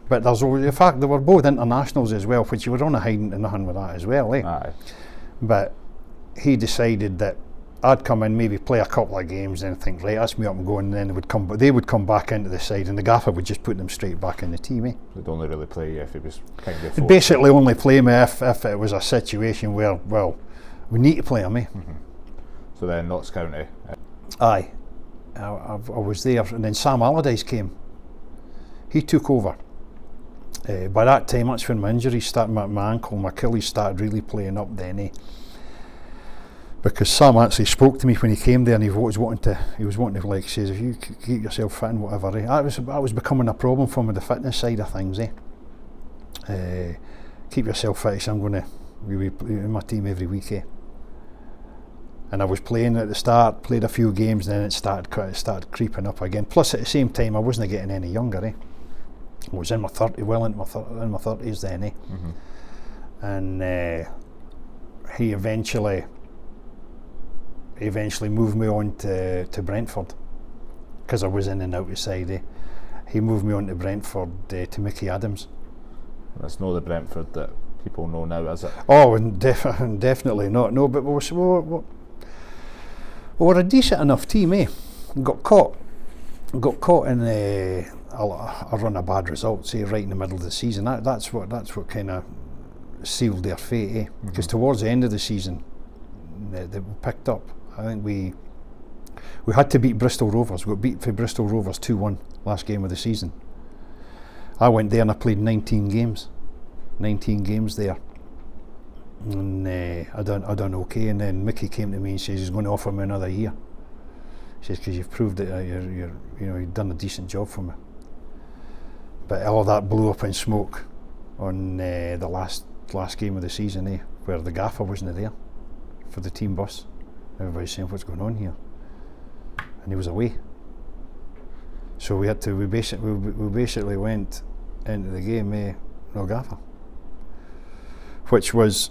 But there's always, in fact, they were both internationals as well, which you were on a hiding to nothing with that as well, eh. Aye. But he decided that I'd come in, maybe play a couple of games, and think, right, that's me up and going, and then they would come back into the side, and the gaffer would just put them straight back in the team, eh? They'd only really play you if it was kind of They'd basically only play me if it was a situation where, well, we need to play them, eh? Mm-hmm. So then Notts County. Aye. I was there, and then Sam Allardyce came. He took over. By that time, that's when my injuries started, my ankle, my Achilles started really playing up then, eh? Because Sam actually spoke to me when he came there, and he was wanting to like, says, if you keep yourself fit and whatever, eh? That was becoming a problem for me, the fitness side of things, eh? Keep yourself fit, so I'm going to be in my team every week, eh? And I was playing at the start, played a few games, then it started creeping up again. Plus, at the same time, I wasn't getting any younger, eh? I was in my 30s then, eh? Mm-hmm. And he eventually moved me on to Brentford, because I was in and out the side, eh? He moved me on to Brentford, to Mickey Adams. That's not the Brentford that people know now, is it? Oh, and definitely not. No, but we were a decent enough team, eh? Got caught in a run of bad results, eh, right in the middle of the season. That's what kind of sealed their fate, eh? Because towards the end of the season, they picked up. I think we had to beat Bristol Rovers. We got beat for Bristol Rovers 2-1 last game of the season. I went there and I played 19 games there, and I done okay. And then Mickey came to me and says he's going to offer me another year. He says, because you've proved that you've done a decent job for me. But all that blew up in smoke on the last game of the season, eh, where the gaffer wasn't there. for the team bus. Everybody's saying, what's going on here? And he was away. So we basically went into the game no gaffer, which was,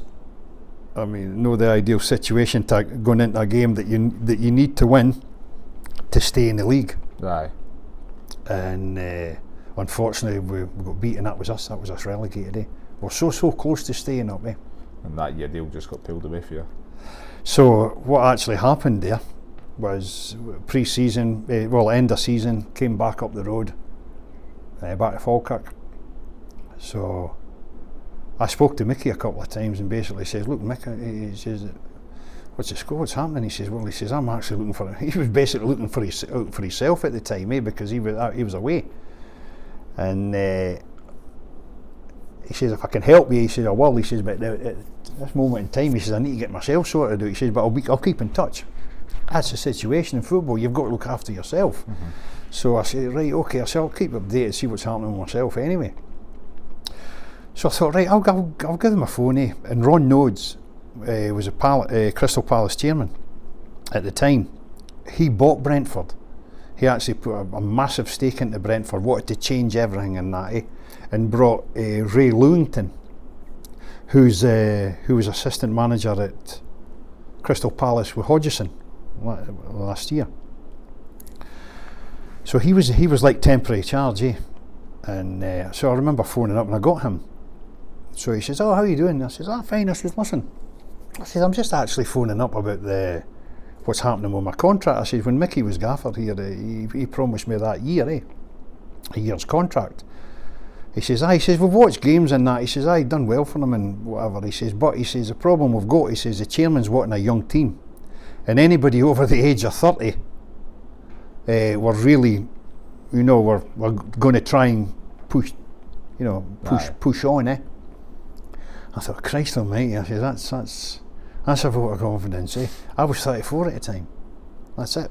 I mean, no the ideal situation to going into a game that you need to win to stay in the league. Aye. And unfortunately we got beaten. That was us relegated. We're so close to staying up. And that year deal just got pulled away for you. So what actually happened there was pre-season, end of season, came back up the road, back to Falkirk. So I spoke to Mickey a couple of times and basically says, look, Mickey, he says, what's the score, what's happening? He says, I'm actually looking for, he was basically looking for himself at the time, because he was away. And he says, if I can help you, he says, I will. He says, but at this moment in time, he says, I need to get myself sorted out. He says, but I'll keep in touch. That's the situation in football. You've got to look after yourself. Mm-hmm. So I said, right, okay, I'll keep updated, see what's happening with myself anyway. So I thought, right, I'll give him a phone. And Ron Nodes was a Crystal Palace chairman at the time. He bought Brentford. He actually put a massive stake into Brentford, wanted to change everything in that, and brought Ray Lewington, who was assistant manager at Crystal Palace with Hodgson last year. So he was like temporary charge, and so I remember phoning up and I got him. So he says, oh, how are you doing? I says, fine. I says, listen, I'm just actually phoning up about what's happening with my contract. I says, when Mickey was gaffer here, he promised me that year, a year's contract. He says, we've watched games and that. He says, done well for them and whatever. He says, but he says, the problem we've got, he says, the chairman's wanting a young team. And anybody over the age of 30, we're really, we're going to try and push on, I thought, Christ almighty, I says, that's a vote of confidence, I was 34 at the time. That's it.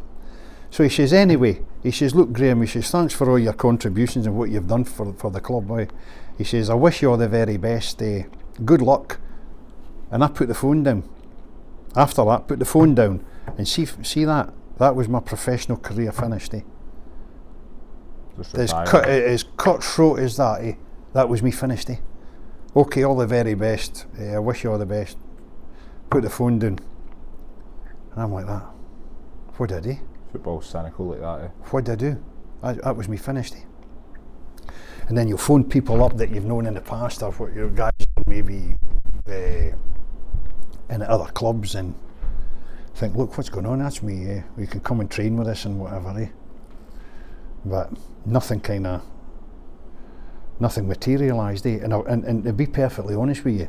So he says, anyway, he says, look, Graeme, he says, thanks for all your contributions and what you've done for the club. He says, I wish you all the very best. Good luck. And I put the phone down. After that, put the phone down and see that. That was my professional career finished. As cutthroat as that, that was me finished. Okay, all the very best. I wish you all the best. Put the phone down. And I'm like that. What did I do? Football's cynical like that, What did I do? That was me finished. And then you'll phone people up that you've known in the past, or what your guys maybe in other clubs, and think, look, what's going on? That's me. You can come and train with us and whatever. But nothing materialised. And to be perfectly honest with you,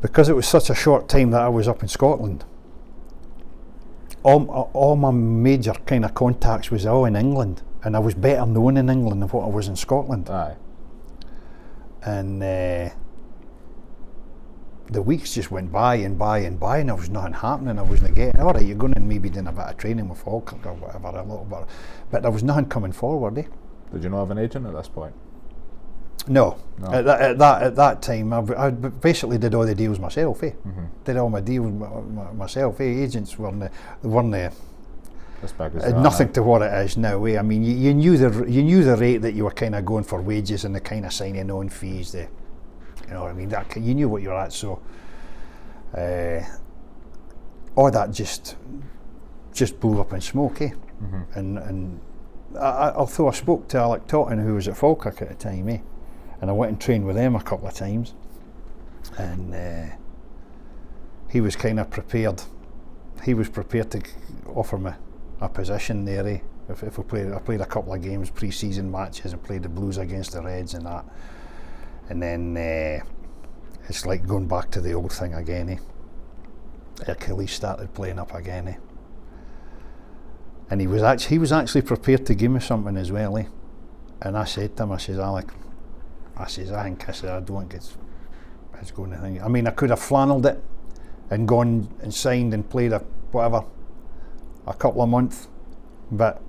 because it was such a short time that I was up in Scotland, all my major kind of contacts was all in England, and I was better known in England than what I was in Scotland. Aye. And the weeks just went by, and there was nothing happening. I wasn't getting, all right, you're going and maybe doing a bit of training with Falkirk or whatever, a little bit, but there was nothing coming forward. Did you not have an agent at this point? No. At that time, I basically did all the deals myself. Mm-hmm. Did all my deals myself. Agents weren't as big as nothing to what it is now. I mean, you knew the rate that you were kind of going for wages and the kind of signing on fees. You know what I mean? You knew what you were at. So all that just blew up in smoke. Mm-hmm. And although I spoke to Alec Totten, who was at Falkirk at the time, and I went and trained with them a couple of times, and he was kind of prepared. He was prepared to offer me a position there. If I played a couple of games, pre-season matches, and played the Blues against the Reds and that, and then it's like going back to the old thing again. Achilles started playing up again. And he was actually prepared to give me something as well. And I said to him, I says, Alec, I don't think it's going to think. I mean, I could have flannelled it and gone and signed and played a couple of months, but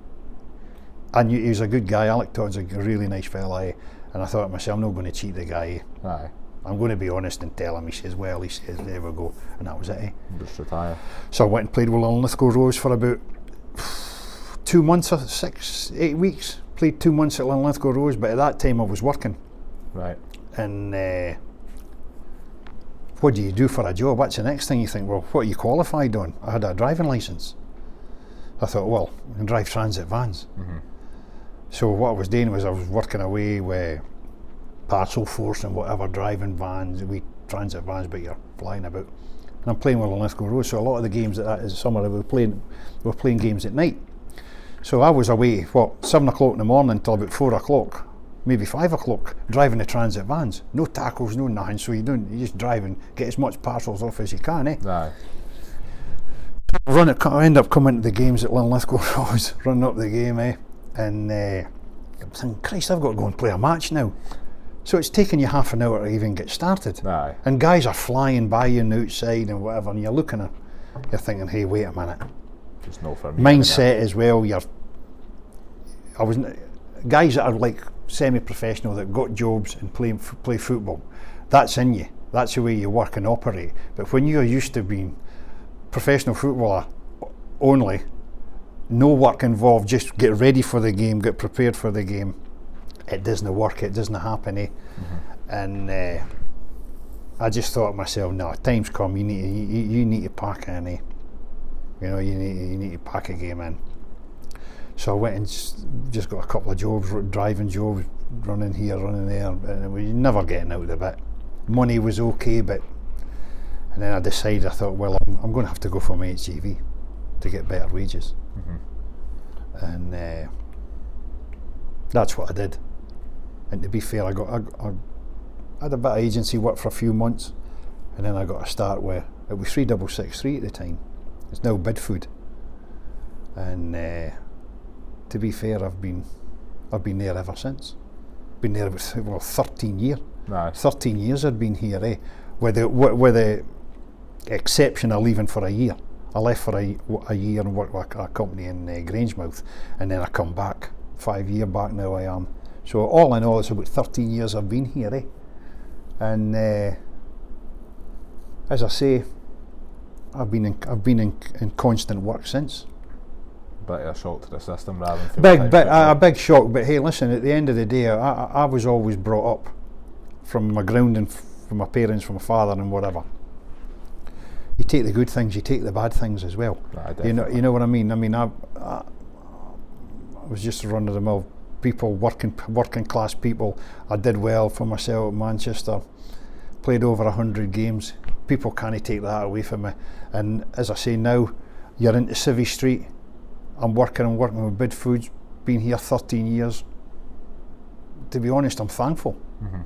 I knew he was a good guy. Alec Todd's a really nice fella, and I thought to myself, I'm not going to cheat the guy. Aye. I'm going to be honest and tell him. He says, well, he says, there we go. And that was it, eh? Just retire. So I went and played with Linlithgow Rose for about 2 months, 6, 8 weeks. Played 2 months at Linlithgow Rose, but at that time I was working. Right. And what do you do for a job? That's the next thing you think, well, what are you qualified on? I had a driving licence. I thought, well, I can drive transit vans. Mm-hmm. So what I was doing was I was working away with parcel force and whatever, driving vans, wee transit vans, but you're flying about. And I'm playing with Linlithgow Rose, so a lot of the games at that summer we were playing games at night. So I was away, 7 o'clock in the morning till about 4 o'clock, maybe 5 o'clock, driving the transit vans. No tackles, no nothing, so you just drive and get as much parcels off as you can, eh? Aye. I end up coming to the games at Linlithgow Rose, running up the game, eh? And I'm thinking, Christ, I've got to go and play a match now. So it's taking you half an hour to even get started. Aye. And guys are flying by you on the outside and whatever, and you're looking at, you're thinking, hey, wait a minute. Just not for me. Mindset as well. Guys that are like semi-professional that got jobs and play football. That's in you. That's the way you work and operate. But when you're used to being professional footballer only, no work involved, just get ready for the game, get prepared for the game. It doesn't work, it doesn't happen, eh? Mm-hmm. And I just thought to myself, no, time's come, you need to pack in, eh? You know, you need to pack a game in. So I went and just got a couple of jobs, driving jobs, running here, running there, and we never getting out of the bit. Money was okay, but and then I decided, I thought, well, I'm going to have to go for my HGV to get better wages. Mm-hmm. And that's what I did. And to be fair, I had a bit of agency work for a few months, and then I got a start where it was 3663 at the time. It's now Bidfood, and to be fair, I've been there ever since. Been there about 13 years. Nice. 13 years I'd been here, eh? With the exception of leaving for a year. I left for a year and worked with a company in Grangemouth, and then I come back. 5 years back now I am. So all in all, it's about 13 years I've been here, eh? And as I say, I've been in constant work since. Bit of a shock to the system rather than a big shock. But hey, listen, at the end of the day, I was always brought up from my grounding, from my parents, from my father, and whatever. You take the good things, you take the bad things as well. You know what I mean. I mean, I was just run of the mill people, working class people. I did well for myself at Manchester. Played over 100 games. People can't take that away from me. And as I say now, you're into Civvy Street. I'm working with Bidfoods. Been here 13 years. To be honest, I'm thankful. Mm-hmm.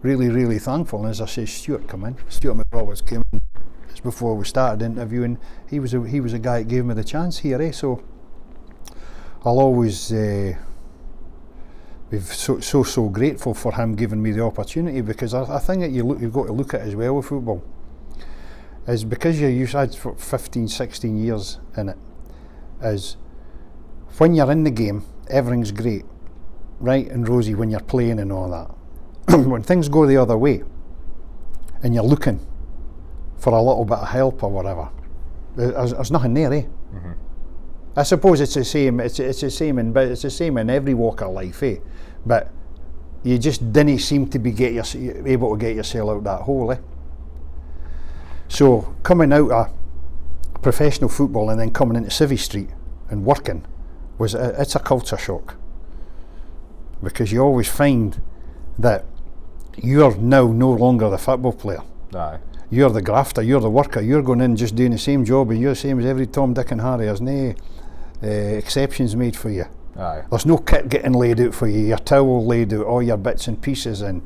Really, really thankful. And as I say, Stuart McRoberts came in just before we started interviewing. He was a guy that gave me the chance here, eh? So I'll always be so grateful for him giving me the opportunity, because I think that you've got to look at it as well with football. Is because you're used, I had 15, 16 years in it, is when you're in the game, everything's great, right and rosy when you're playing and all that. When things go the other way, and you're looking for a little bit of help or whatever, there's nothing there, eh? Mm-hmm. I suppose it's the same. It's the same in every walk of life, eh? But you just didn't seem to be able to get yourself out that hole, eh? So coming out of professional football and then coming into Civvy Street and working it's a culture shock, because you always find that you're now no longer the football player. Aye. You're the grafter, you're the worker, you're going in just doing the same job, and you're the same as every Tom, Dick and Harry. There's no exceptions made for you. Aye. There's no kit getting laid out for you, your towel laid out, all your bits and pieces, and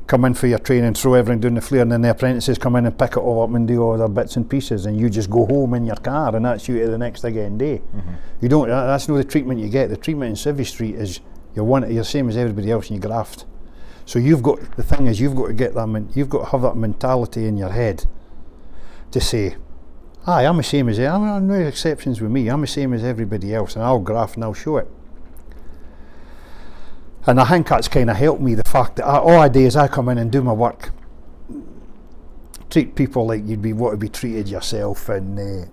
come in for your training, throw everything down the flare, and then the apprentices come in and pick it all up and do all their bits and pieces, and you just go home in your car, and that's you to the next again day. Mm-hmm. You don't. That's not the treatment you get. The treatment in Civvy Street is you're same as everybody else, and you graft. So you've got to get that. You've got to have that mentality in your head to say, "Aye, I'm the same as I'm no exceptions with me. I'm the same as everybody else, and I'll graft and I'll show it." And I think that's kind of helped me, the fact that all I do is I come in and do my work, treat people like you'd want to be treated yourself, and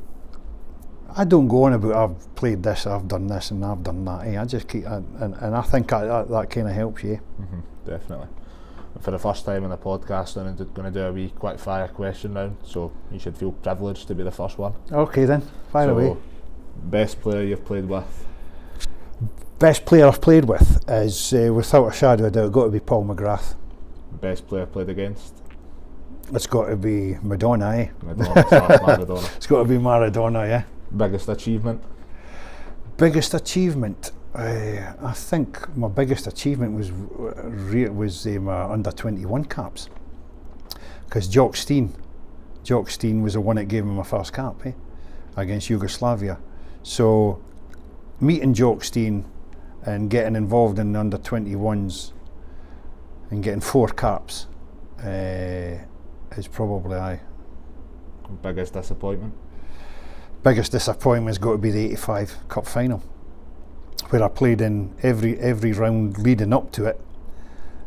I don't go on about I've played this, I've done this and I've done that. I just keep, and I think that kind of helps you. Definitely. For the first time on the podcast, I'm going to do a wee quick fire question round, so you should feel privileged to be the first one. Okay then, fire away. Best player you've played with? Best player I've played with is, without a shadow of doubt, got to be Paul McGrath. Best player played against? It's got to be Madonna, Maradona. It's got to be Maradona, yeah. Biggest achievement? Biggest achievement? I think my biggest achievement was my under-21 caps. Because Jock Stein was the one that gave me my first cap, against Yugoslavia. So meeting Jock Stein and getting involved in the under-21s and getting 4 caps is probably Biggest disappointment? Biggest disappointment's got to be the 85 Cup final, where I played in every round leading up to it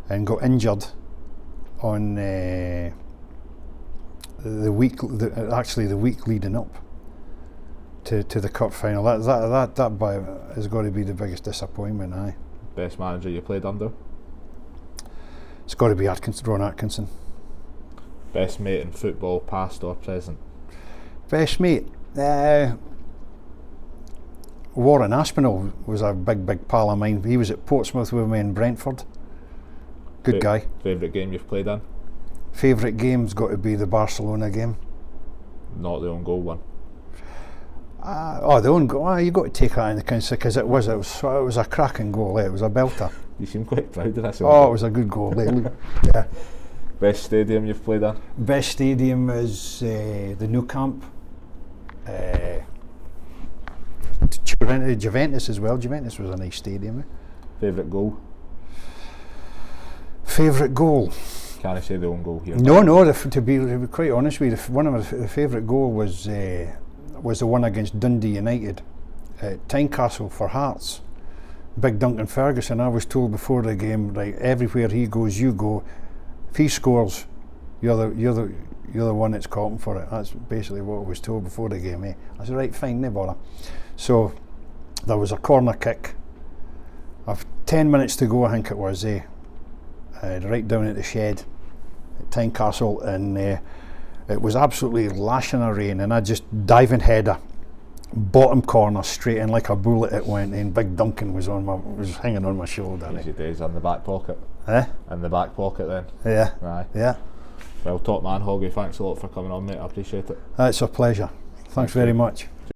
and got injured on the week leading up to the cup final. That has got to be the biggest disappointment. Best manager you played under? It's got to be Ron Atkinson. Best mate in football, past or present? Best mate? Warren Aspinall was a big pal of mine. He was at Portsmouth with me in Brentford. Good guy. Favourite game you've played in? Favourite game's got to be the Barcelona game. Not the own goal one? The own goal. You got to take that into consideration, because it was a cracking goal. It was a belter. You seem quite proud of this. It was a good goal. Yeah. Best stadium you've played in? Best stadium is the Nou Camp. Juventus as well. Juventus was a nice stadium. Favourite goal? Favourite goal? Can't I say the own goal here? No. To be quite honest with you, one of the favourite goal was the one against Dundee United at Tynecastle for Hearts. Big Duncan Ferguson. I was told before the game, right, everywhere he goes, you go. If he scores, you're the one that's calling for it. That's basically what I was told before the game. I said, right, fine, no bother. So there was a corner kick. Of 10 minutes to go, I think it was. Right down at the shed at Tynecastle, and it was absolutely lashing a rain, and I just diving header, bottom corner straight in like a bullet it went, and Big Duncan was hanging on my shoulder. Easy days in the back pocket. In the back pocket then. Yeah. Aye. Yeah. Well, top man, Hoggy, thanks a lot for coming on, mate. I appreciate it. It's a pleasure. Thanks very much.